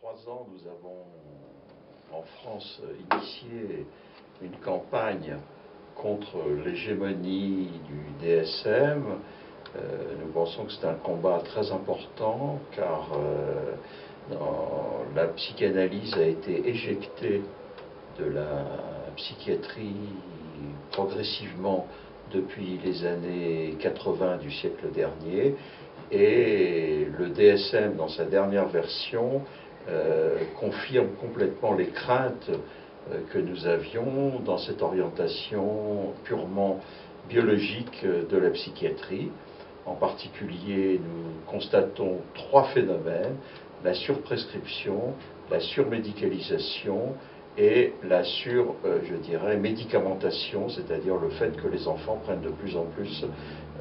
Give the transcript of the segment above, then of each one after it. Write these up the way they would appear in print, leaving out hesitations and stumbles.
3 ans, nous avons en France initié une campagne contre l'hégémonie du DSM. Nous pensons que c'est un combat très important car la psychanalyse a été éjectée de la psychiatrie progressivement depuis les années 80 du siècle dernier, et le DSM dans sa dernière version confirme complètement les craintes que nous avions dans cette orientation purement biologique de la psychiatrie. En particulier, nous constatons 3 phénomènes: la surprescription, la surmédicalisation et la médicamentation, c'est-à-dire le fait que les enfants prennent de plus en plus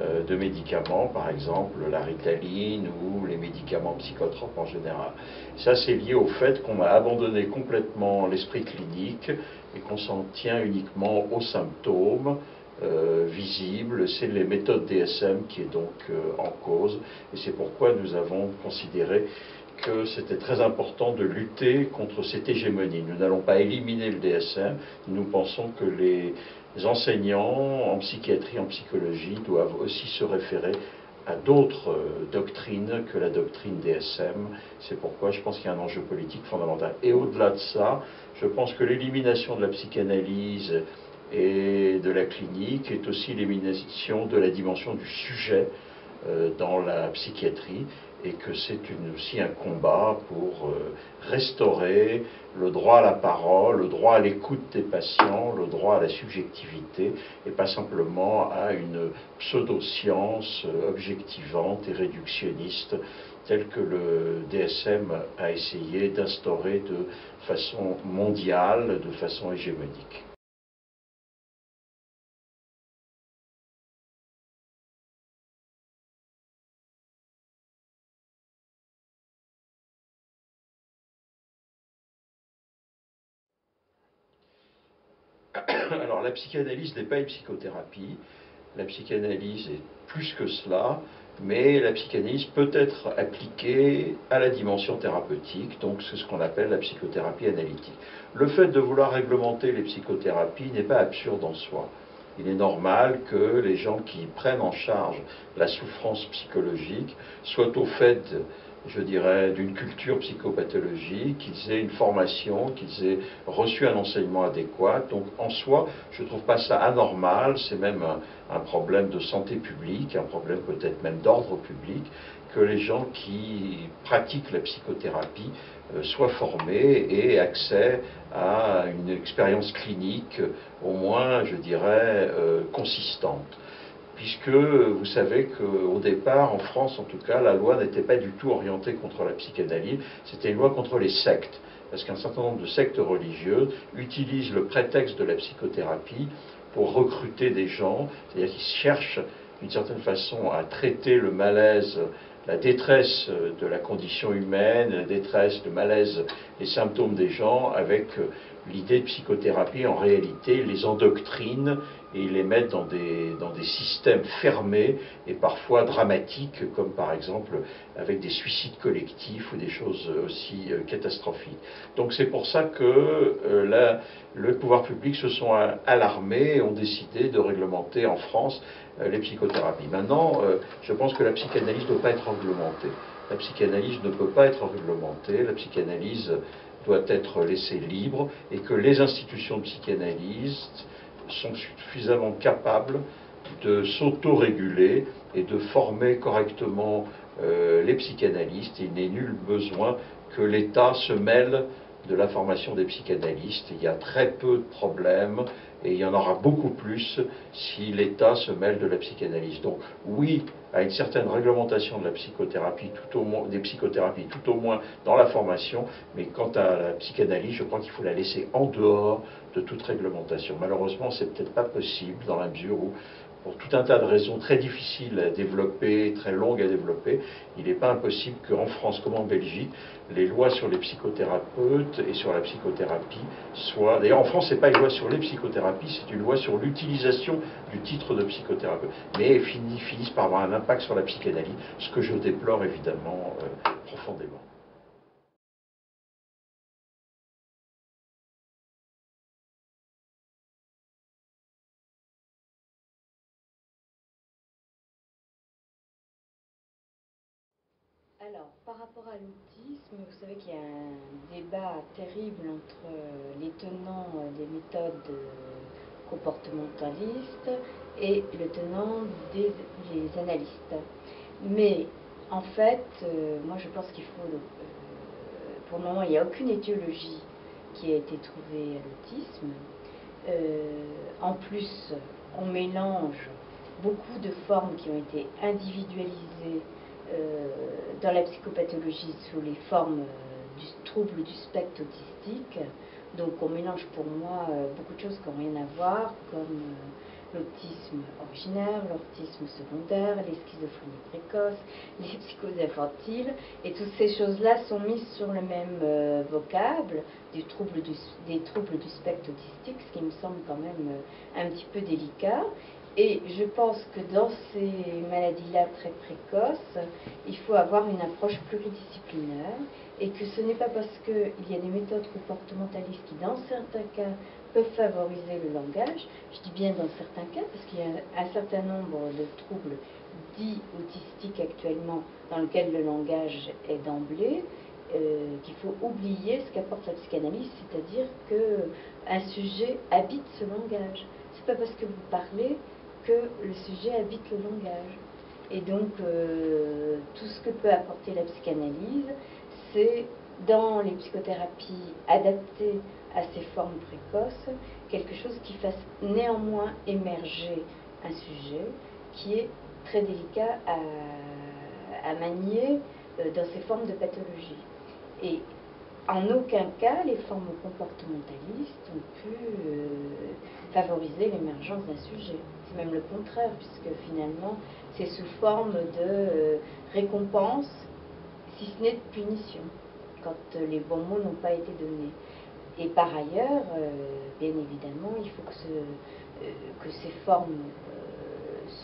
de médicaments, par exemple la Ritaline ou les médicaments psychotropes en général. Ça, c'est lié au fait qu'on a abandonné complètement l'esprit clinique et qu'on s'en tient uniquement aux symptômes visibles. C'est les méthodes DSM qui est donc en cause, et c'est pourquoi nous avons considéré que c'était très important de lutter contre cette hégémonie. Nous n'allons pas éliminer le DSM, nous pensons que les enseignants en psychiatrie, en psychologie doivent aussi se référer à d'autres doctrines que la doctrine DSM. C'est pourquoi je pense qu'il y a un enjeu politique fondamental. Et au-delà de ça, je pense que l'élimination de la psychanalyse et de la clinique est aussi l'élimination de la dimension du sujet dans la psychiatrie, et que c'est aussi un combat pour restaurer le droit à la parole, le droit à l'écoute des patients, le droit à la subjectivité, et pas simplement à une pseudo-science objectivante et réductionniste telle que le DSM a essayé d'instaurer de façon mondiale, de façon hégémonique. Alors, la psychanalyse n'est pas une psychothérapie. La psychanalyse est plus que cela, mais la psychanalyse peut être appliquée à la dimension thérapeutique, donc c'est ce qu'on appelle la psychothérapie analytique. Le fait de vouloir réglementer les psychothérapies n'est pas absurde en soi. Il est normal que les gens qui prennent en charge la souffrance psychologique soient au fait, je dirais, d'une culture psychopathologique, qu'ils aient une formation, qu'ils aient reçu un enseignement adéquat. Donc en soi, je ne trouve pas ça anormal, c'est même un problème de santé publique, un problème peut-être même d'ordre public, que les gens qui pratiquent la psychothérapie soient formés et aient accès à une expérience clinique au moins, je dirais, consistante. Puisque vous savez qu'au départ, en France en tout cas, la loi n'était pas du tout orientée contre la psychanalyse, c'était une loi contre les sectes. Parce qu'un certain nombre de sectes religieuses utilisent le prétexte de la psychothérapie pour recruter des gens, c'est-à-dire qu'ils cherchent d'une certaine façon à traiter le malaise, la détresse de la condition humaine, la détresse, le malaise, les symptômes des gens, avec l'idée de psychothérapie. En réalité, ils les endoctrinent et ils les mettent dans des systèmes fermés et parfois dramatiques, comme par exemple avec des suicides collectifs ou des choses aussi catastrophiques. Donc c'est pour ça que le pouvoir public se sont alarmés et ont décidé de réglementer en France les psychothérapies. Maintenant, je pense que la psychanalyse ne doit pas être réglementée. La psychanalyse ne peut pas être réglementée, la psychanalyse doit être laissée libre, et que les institutions de psychanalystes sont suffisamment capables de s'auto-réguler et de former correctement les psychanalystes. Il n'est nul besoin que l'État se mêle de la formation des psychanalystes. Il y a très peu de problèmes, et il y en aura beaucoup plus si l'État se mêle de la psychanalyse. Donc oui, à une certaine réglementation de la psychothérapie, des psychothérapies, tout au moins dans la formation, mais quant à la psychanalyse, je crois qu'il faut la laisser en dehors de toute réglementation. Malheureusement, c'est peut-être pas possible, dans la mesure où, pour tout un tas de raisons très difficiles à développer, très longues à développer, il n'est pas impossible qu'en France comme en Belgique, les lois sur les psychothérapeutes et sur la psychothérapie soient... D'ailleurs, en France, ce n'est pas une loi sur les psychothérapies, c'est une loi sur l'utilisation du titre de psychothérapeute. Mais finissent par avoir un impact sur la psychanalyse, ce que je déplore évidemment profondément. Alors, par rapport à l'autisme, vous savez qu'il y a un débat terrible entre les tenants des méthodes comportementalistes et le tenant des analystes. Mais en fait, moi je pense qu'il faut, pour le moment, il n'y a aucune étiologie qui a été trouvée à l'autisme. En plus, on mélange beaucoup de formes qui ont été individualisées dans la psychopathologie sous les formes du trouble du spectre autistique. Donc on mélange pour moi beaucoup de choses qui n'ont rien à voir, comme l'autisme originaire, l'autisme secondaire, les schizophrénies précoces, les psychoses infantiles, et toutes ces choses-là sont mises sur le même vocable des troubles du spectre autistique, ce qui me semble quand même un petit peu délicat. Et je pense que dans ces maladies-là très précoces, il faut avoir une approche pluridisciplinaire et que ce n'est pas parce qu'il y a des méthodes comportementalistes qui, dans certains cas, peuvent favoriser le langage, je dis bien dans certains cas, parce qu'il y a un certain nombre de troubles dits autistiques actuellement dans lesquels le langage est d'emblée, qu'il faut oublier ce qu'apporte la psychanalyse, c'est-à-dire qu'un sujet habite ce langage. C'est pas parce que vous parlez que le sujet habite le langage. Et donc, tout ce que peut apporter la psychanalyse, c'est, dans les psychothérapies adaptées à ces formes précoces, quelque chose qui fasse néanmoins émerger un sujet qui est très délicat à manier dans ces formes de pathologie. Et en aucun cas, les formes comportementalistes ont pu favoriser l'émergence d'un sujet. C'est même le contraire, puisque finalement, c'est sous forme de récompense, si ce n'est de punition, quand les bons mots n'ont pas été donnés. Et par ailleurs, bien évidemment, il faut que ces formes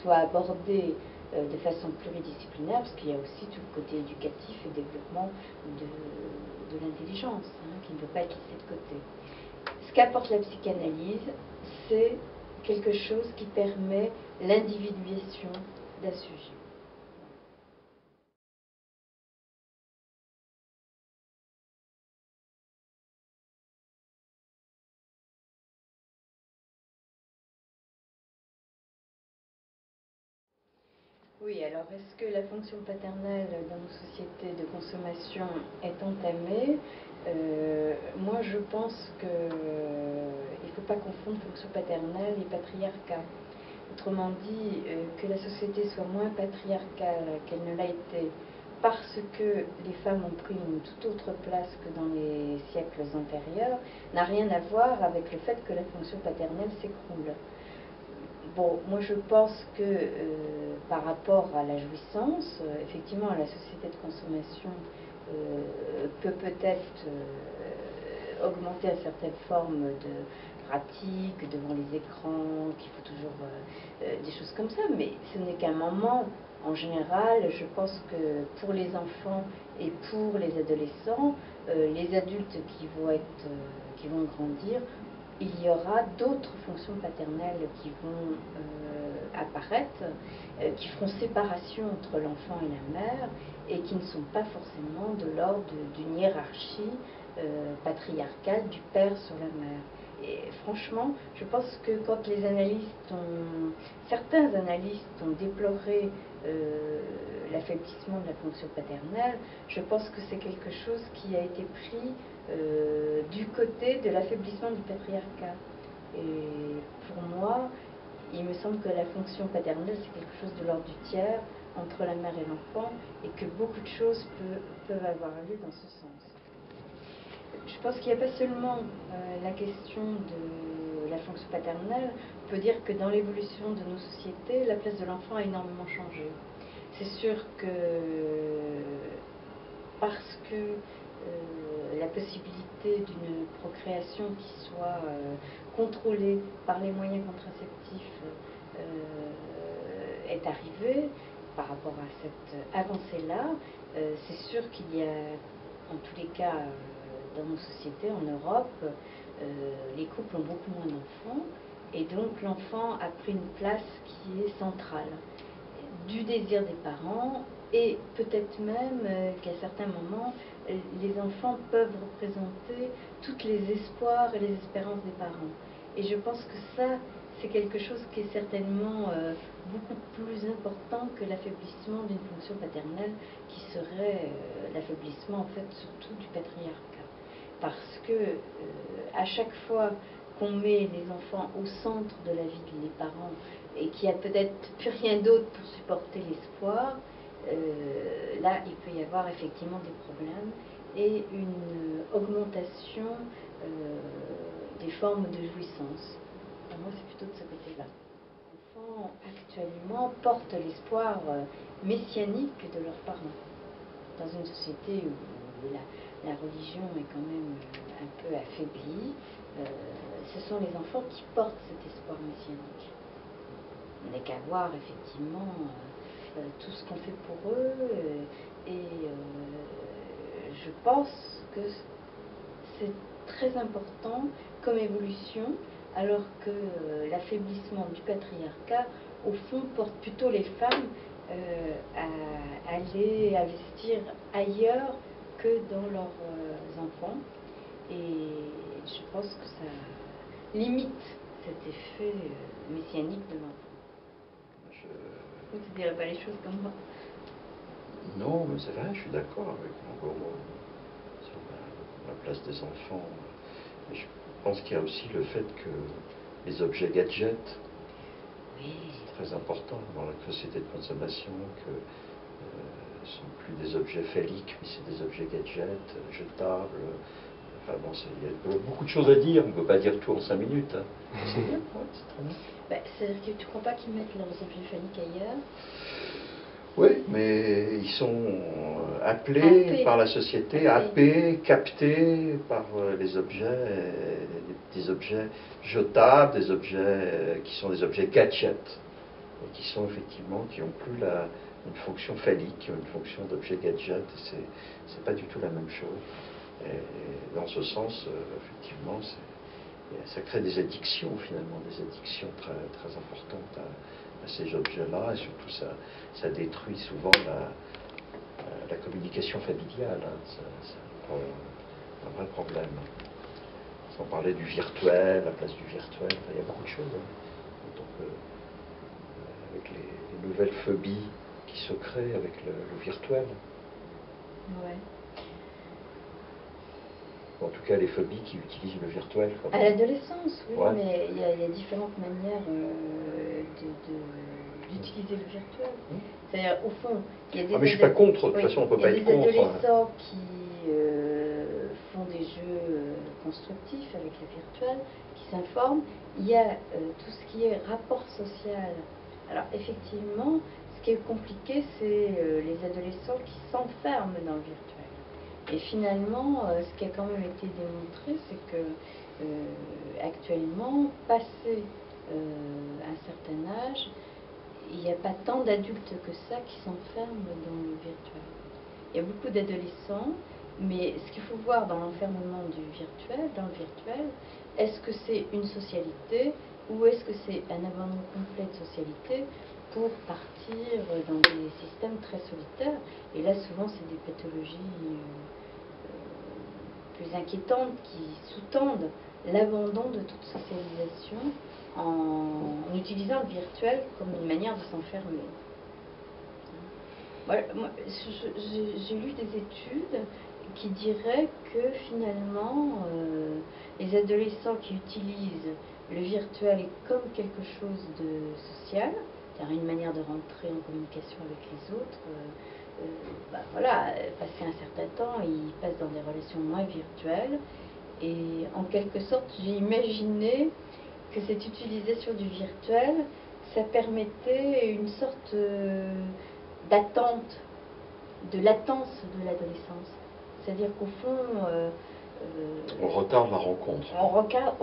soient abordées de façon pluridisciplinaire, parce qu'il y a aussi tout le côté éducatif et développement de l'intelligence, qui ne peut pas être laissé de côté. Ce qu'apporte la psychanalyse, c'est quelque chose qui permet l'individuation d'un sujet. Oui, alors est-ce que la fonction paternelle dans nos sociétés de consommation est entamée? Moi, je pense qu'il ne faut pas confondre fonction paternelle et patriarcat. Autrement dit, que la société soit moins patriarcale qu'elle ne l'a été parce que les femmes ont pris une toute autre place que dans les siècles antérieurs, n'a rien à voir avec le fait que la fonction paternelle s'écroule. Bon, moi je pense que par rapport à la jouissance, effectivement la société de consommation peut peut-être augmenter à certaines formes de pratiques devant les écrans, qu'il faut toujours des choses comme ça, mais ce n'est qu'un moment. En général, je pense que pour les enfants et pour les adolescents, les adultes qui vont grandir, il y aura d'autres fonctions paternelles qui vont apparaître, qui feront séparation entre l'enfant et la mère et qui ne sont pas forcément de l'ordre d'une hiérarchie patriarcale du père sur la mère. Et franchement, je pense que quand certains analystes ont déploré l'affaiblissement de la fonction paternelle, je pense que c'est quelque chose qui a été pris du côté de l'affaiblissement du patriarcat. Et pour moi, il me semble que la fonction paternelle, c'est quelque chose de l'ordre du tiers entre la mère et l'enfant, et que beaucoup de choses peuvent avoir lieu dans ce sens. Je pense qu'il n'y a pas seulement la question de la fonction paternelle. On peut dire que dans l'évolution de nos sociétés, la place de l'enfant a énormément changé. C'est sûr que parce que la possibilité d'une procréation qui soit contrôlée par les moyens contraceptifs est arrivée par rapport à cette avancée-là, c'est sûr qu'il y a, en tous les cas, dans nos sociétés, en Europe, les couples ont beaucoup moins d'enfants, et donc l'enfant a pris une place qui est centrale, du désir des parents Et peut-être même qu'à certains moments, les enfants peuvent représenter tous les espoirs et les espérances des parents. Et je pense que ça, c'est quelque chose qui est certainement beaucoup plus important que l'affaiblissement d'une fonction paternelle, qui serait l'affaiblissement en fait surtout du patriarcat. Parce que à chaque fois qu'on met les enfants au centre de la vie des parents et qu'il n'y a peut-être plus rien d'autre pour supporter l'espoir, là il peut y avoir effectivement des problèmes et une augmentation des formes de jouissance. Pour moi, c'est plutôt de ce côté-là. Les enfants, actuellement, portent l'espoir messianique de leurs parents. Dans une société où la religion est quand même un peu affaiblie, ce sont les enfants qui portent cet espoir messianique. On n'est qu'à voir, effectivement, tout ce qu'on fait pour eux, et je pense que c'est très important comme évolution, alors que l'affaiblissement du patriarcat, au fond, porte plutôt les femmes à aller investir ailleurs que dans leurs enfants. Et je pense que ça limite cet effet messianique de l'enfant. Tu ne dirais pas les choses comme moi? Non, mais c'est vrai, je suis d'accord avec Margot sur la place des enfants. Et je pense qu'il y a aussi le fait que les objets gadgets, Oui. c'est très important dans la société de consommation, que ne sont plus des objets phalliques, mais c'est des objets gadgets, jetables. Enfin bon, il y a beaucoup de choses à dire, on ne peut pas dire tout en 5 minutes. Hein. C'est bien, ouais, c'est très bien. C'est-à-dire que tu ne crois pas qu'ils mettent leurs objets phalliques ailleurs? Oui, mais ils sont appelés par la société, happés, captés par les objets, des objets jetables, des objets qui sont des objets gadgets, et qui sont effectivement, qui n'ont plus une fonction phallique, qui ont une fonction d'objet gadget, et c'est pas du tout la même chose. Et dans ce sens, effectivement, ça crée des addictions finalement, des addictions très, très importantes à ces objets-là, et surtout ça détruit souvent la communication familiale. Hein. C'est un vrai problème. Sans parler du virtuel, la place du virtuel, il y a beaucoup de choses. Hein. Donc, avec les nouvelles phobies qui se créent avec le virtuel. Ouais. En tout cas, les phobies qui utilisent le virtuel. À l'adolescence, oui, ouais. Mais il y a différentes manières d'utiliser le virtuel. C'est-à-dire, au fond, il y a des mais je ne suis pas contre, de toute façon, on ne peut pas être contre. Il y a des adolescents qui font des jeux constructifs avec le virtuel, qui s'informent. Il y a tout ce qui est rapport social. Alors, effectivement, ce qui est compliqué, c'est les adolescents qui s'enferment dans le virtuel. Et finalement, ce qui a quand même été démontré, c'est que actuellement, passé un certain âge, il n'y a pas tant d'adultes que ça qui s'enferment dans le virtuel. Il y a beaucoup d'adolescents, mais ce qu'il faut voir dans l'enfermement du virtuel, dans le virtuel, est-ce que c'est une socialité ou est-ce que c'est un abandon complet de socialité pour partir dans des systèmes très solitaires? Et là, souvent, c'est des pathologies plus inquiétantes qui sous-tendent l'abandon de toute socialisation en utilisant le virtuel comme une manière de s'enfermer. Moi, j'ai lu des études qui diraient que finalement, les adolescents qui utilisent le virtuel comme quelque chose de social, c'est-à-dire une manière de rentrer en communication avec les autres, voilà, passer un certain temps, ils passent dans des relations moins virtuelles. Et en quelque sorte, j'ai imaginé que cette utilisation du virtuel, ça permettait une sorte d'attente, de latence de l'adolescence. C'est-à-dire qu'au fond, on retarde la rencontre. On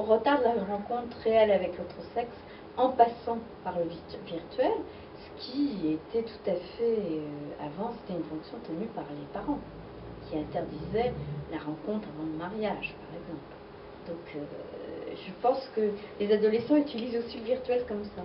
retarde la rencontre réelle avec l'autre sexe en passant par le virtuel, ce qui était tout à fait, avant, c'était une fonction tenue par les parents, qui interdisait la rencontre avant le mariage, par exemple. Donc, je pense que les adolescents utilisent aussi le virtuel comme ça.